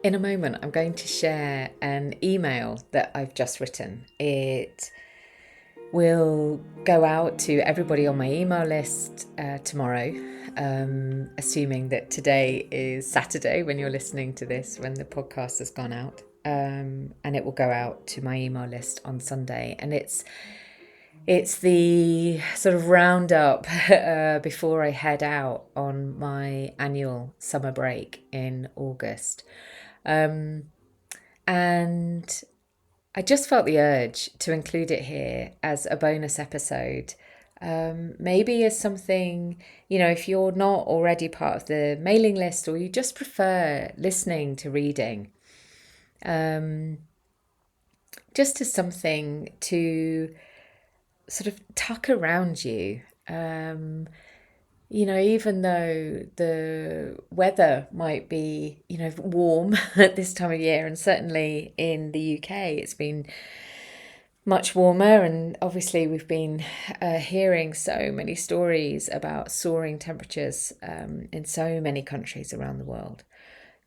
In a moment, I'm going to share an email that I've just written. It will go out to everybody on my email list tomorrow, assuming that today is Saturday when you're listening to this, when the podcast has gone out. And it will go out to my email list on Sunday. And it's the sort of roundup before I head out on my annual summer break in August. And I just felt the urge to include it here as a bonus episode. Maybe as something, if you're not already part of the mailing list or you just prefer listening to reading, just as something to sort of tuck around you. Even though the weather might be, warm at this time of year, and certainly in the UK, it's been much warmer. And obviously, we've been hearing so many stories about soaring temperatures in so many countries around the world.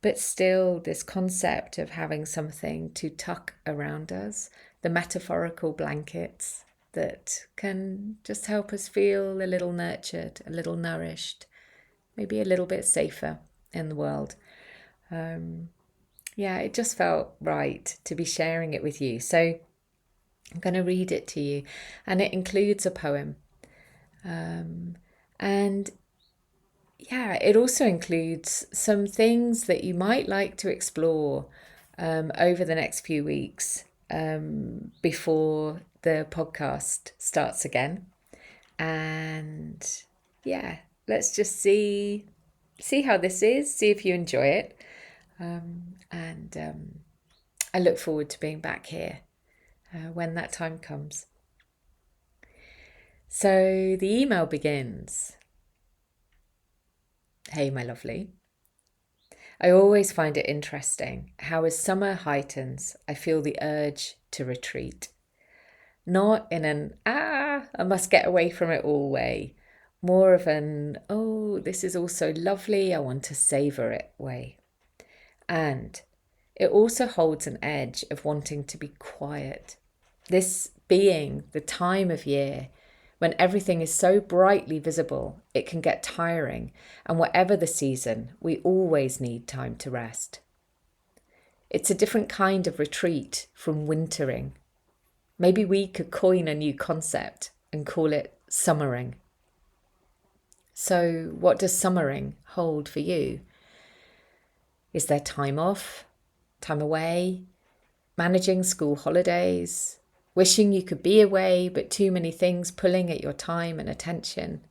But still, this concept of having something to tuck around us, the metaphorical blankets that can just help us feel a little nurtured, a little nourished, maybe a little bit safer in the world. It just felt right to be sharing it with you. So I'm going to read it to you, and it includes a poem. It also includes some things that you might like to explore over the next few weeks before the podcast starts again. And let's just see how this is, see if you enjoy it. I look forward to being back here when that time comes. So the email begins. Hey, my lovely. I always find it interesting how as summer heightens, I feel the urge to retreat. Not in an, I must get away from it all way. More of an, oh, this is also lovely, I want to savour it way. And it also holds an edge of wanting to be quiet. This being the time of year when everything is so brightly visible, it can get tiring. And whatever the season, we always need time to rest. It's a different kind of retreat from wintering. Maybe we could coin a new concept and call it summering. So what does summering hold for you? Is there time off, time away, managing school holidays, wishing you could be away but too many things pulling at your time and attention?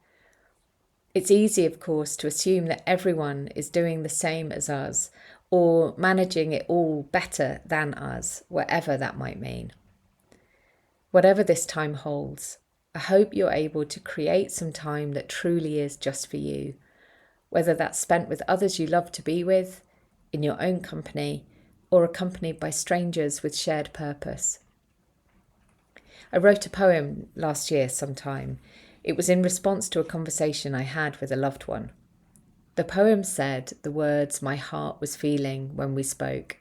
It's easy, of course, to assume that everyone is doing the same as us or managing it all better than us, whatever that might mean. Whatever this time holds, I hope you're able to create some time that truly is just for you, whether that's spent with others you love to be with, in your own company, or accompanied by strangers with shared purpose. I wrote a poem last year sometime. It was in response to a conversation I had with a loved one. The poem said the words my heart was feeling when we spoke.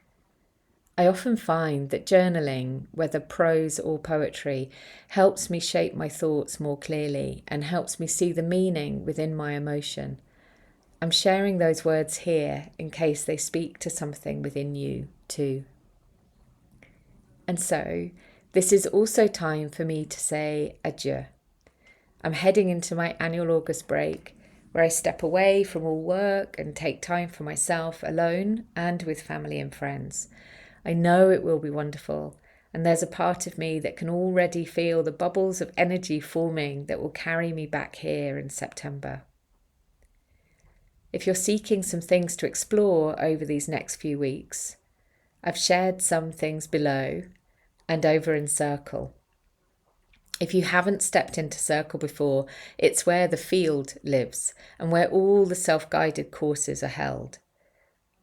I often find that journaling, whether prose or poetry, helps me shape my thoughts more clearly and helps me see the meaning within my emotion. I'm sharing those words here in case they speak to something within you too. And so, this is also time for me to say adieu. I'm heading into my annual August break, where I step away from all work and take time for myself alone and with family and friends. I know it will be wonderful, and there's a part of me that can already feel the bubbles of energy forming that will carry me back here in September. If you're seeking some things to explore over these next few weeks, I've shared some things below and over in Circle. If you haven't stepped into Circle before, it's where the field lives and where all the self-guided courses are held.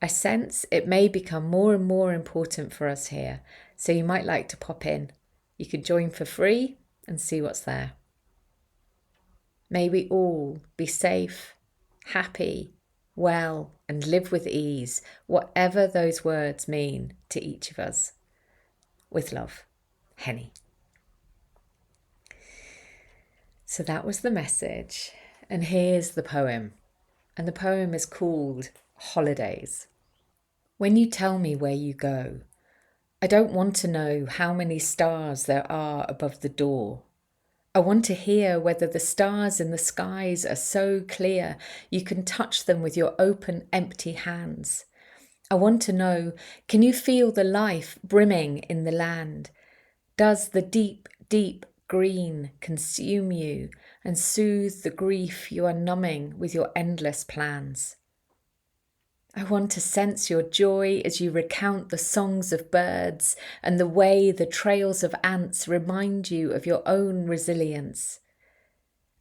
I sense it may become more and more important for us here, so you might like to pop in. You can join for free and see what's there. May we all be safe, happy, well, and live with ease, whatever those words mean to each of us. With love, Henny. So that was the message. And here's the poem. And the poem is called Holidays. When you tell me where you go, I don't want to know how many stars there are above the door. I want to hear whether the stars in the skies are so clear you can touch them with your open, empty hands. I want to know, can you feel the life brimming in the land? Does the deep, deep green consume you and soothe the grief you are numbing with your endless plans? I want to sense your joy as you recount the songs of birds and the way the trails of ants remind you of your own resilience.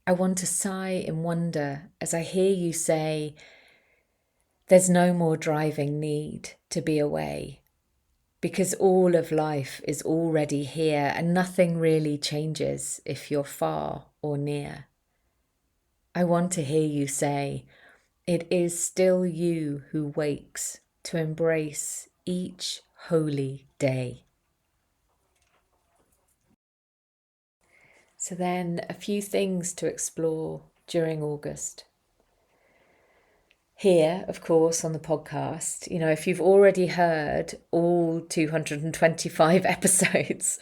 I want to sigh in wonder as I hear you say, there's no more driving need to be away, because all of life is already here and nothing really changes if you're far or near. I want to hear you say, it is still you who wakes to embrace each holy day. So then a few things to explore during August. Here, of course, on the podcast, if you've already heard all 225 episodes,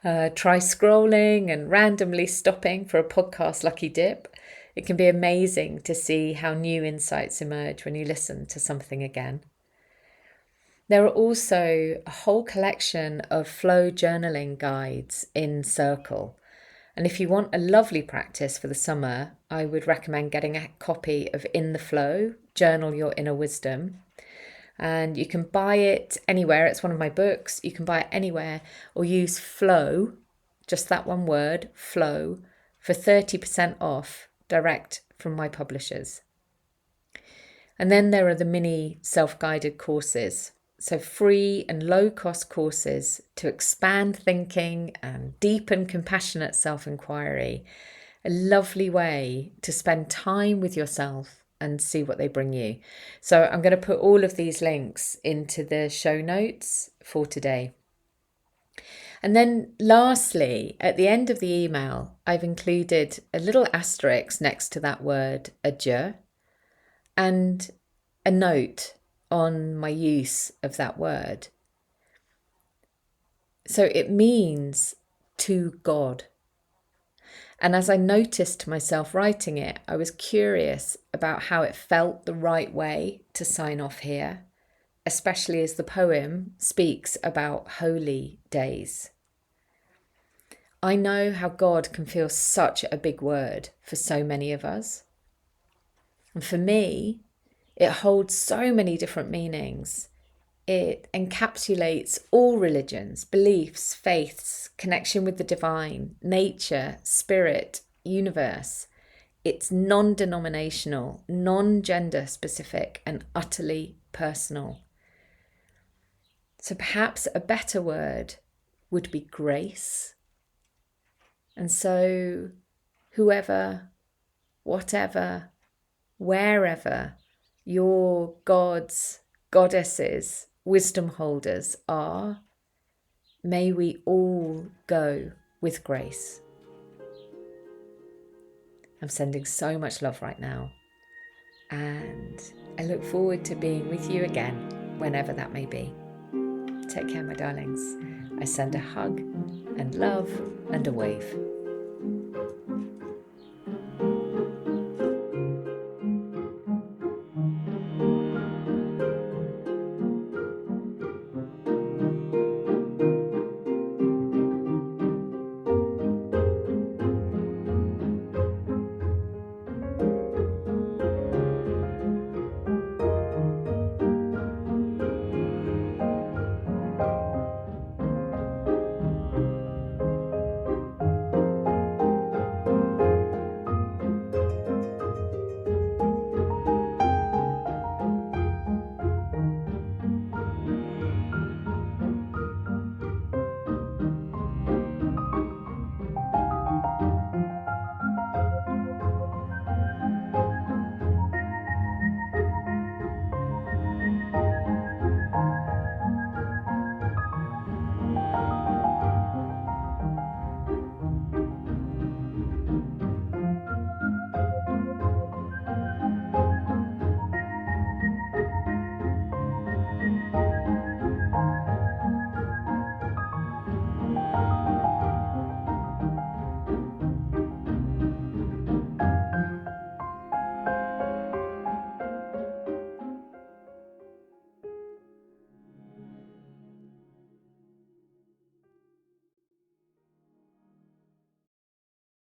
try scrolling and randomly stopping for a podcast lucky dip. It can be amazing to see how new insights emerge when you listen to something again. There are also a whole collection of flow journaling guides in Circle. And if you want a lovely practice for the summer, I would recommend getting a copy of In the Flow, Journal Your Inner Wisdom. And you can buy it anywhere. It's one of my books. You can buy it anywhere or use Flow, just that one word, Flow, for 30% off direct from my publishers. And then there are the mini self-guided courses. So free and low-cost courses to expand thinking and deepen compassionate self-enquiry. A lovely way to spend time with yourself and see what they bring you. So I'm going to put all of these links into the show notes for today. And then lastly, at the end of the email, I've included a little asterisk next to that word adieu and a note on my use of that word. So it means to God. And as I noticed myself writing it, I was curious about how it felt the right way to sign off here, especially as the poem speaks about holy days. I know how God can feel such a big word for so many of us. And for me, it holds so many different meanings. It encapsulates all religions, beliefs, faiths, connection with the divine, nature, spirit, universe. It's non-denominational, non-gender specific, and utterly personal. So perhaps a better word would be grace. And so whoever, whatever, wherever your gods, goddesses, wisdom holders are, may we all go with grace. I'm sending so much love right now, and I look forward to being with you again, whenever that may be. Take care, my darlings. I send a hug and love and a wave.